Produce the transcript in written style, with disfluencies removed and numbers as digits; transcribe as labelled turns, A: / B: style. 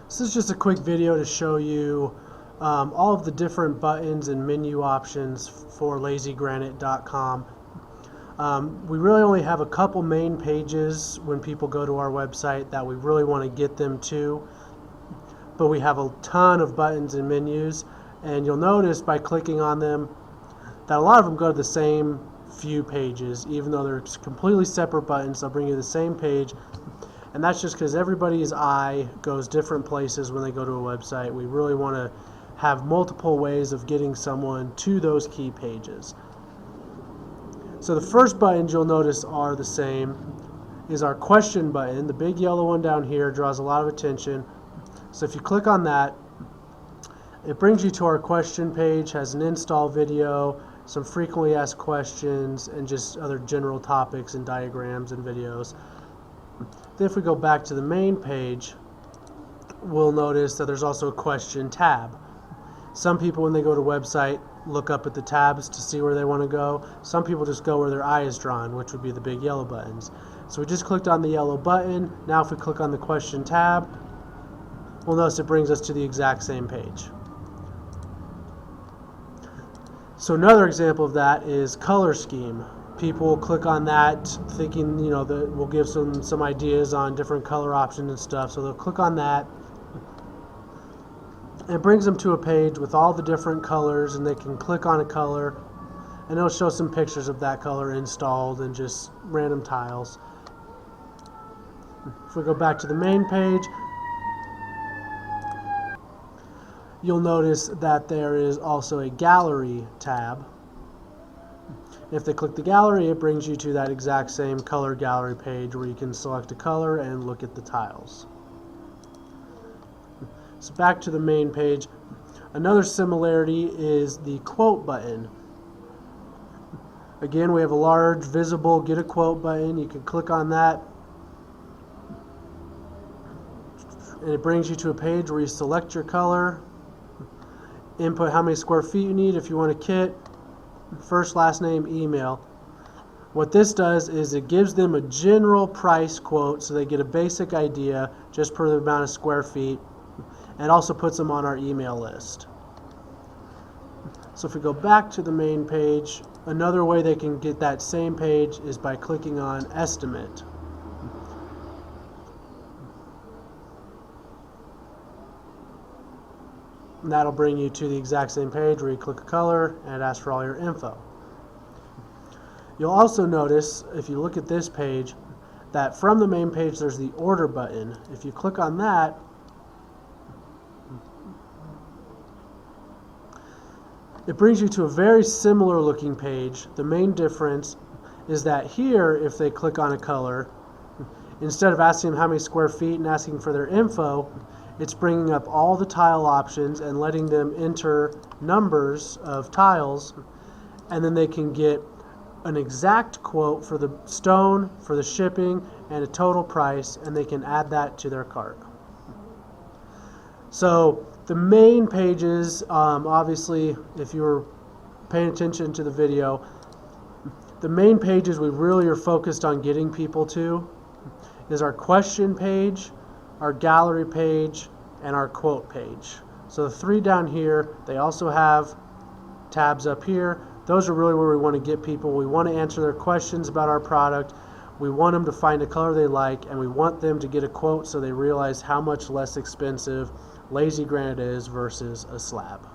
A: This is just a quick video to show you all of the different buttons and menu options for lazygranite.com. We really only have a couple main pages when people go to our website that we really want to get them to, but we have a ton of buttons and menus, and you'll notice by clicking on them that a lot of them go to the same few pages. Even though they're completely separate buttons, they'll bring you to the same page. And that's just because everybody's eye goes different places when they go to a website. We really want to have multiple ways of getting someone to those key pages. So the first buttons you'll notice are the same. Is our question button. The big yellow one down here draws a lot of attention. So if you click on that, it brings you to our question page, has an install video, some frequently asked questions, and just other general topics and diagrams and videos. Then if we go back to the main page, we'll notice that there's also a question tab. Some people, when they go to a website, look up at the tabs to see where they want to go. Some people just go where their eye is drawn, which would be the big yellow buttons. So we just clicked on the yellow button. Now if we click on the question tab, we'll notice it brings us to the exact same page. So another example of that is color scheme. People will click on that thinking, that we'll give some ideas on different color options and stuff. So they'll click on that. It brings them to a page with all the different colors, and they can click on a color, and it'll show some pictures of that color installed and just random tiles. If we go back to the main page, you'll notice that there is also a gallery tab. If they click the gallery, it brings you to that exact same color gallery page where you can select a color and look at the tiles. So back to the main page. Another similarity is the quote button. Again, we have a large visible get a quote button. You can click on that, and it brings you to a page where you select your color, input how many square feet you need if you want a kit, first, last name, email. What this does is it gives them a general price quote so they get a basic idea just per the amount of square feet, and also puts them on our email list. So if we go back to the main page, another way they can get that same page is by clicking on estimate. And that'll bring you to the exact same page where you click a color and it asks for all your info. You'll also notice, if you look at this page, that from the main page there's the order button. If you click on that, it brings you to a very similar looking page. The main difference is that here, if they click on a color, instead of asking them how many square feet and asking for their info, it's bringing up all the tile options and letting them enter numbers of tiles, and then they can get an exact quote for the stone, for the shipping, and a total price, and they can add that to their cart. So the main pages, obviously, if you were paying attention to the video, the main pages we really are focused on getting people to is our question page, our gallery page, and our quote page. So the three down here, they also have tabs up here. Those are really where we want to get people. We want to answer their questions about our product. We want them to find a color they like, and we want them to get a quote so they realize how much less expensive Lazy Granite is versus a slab.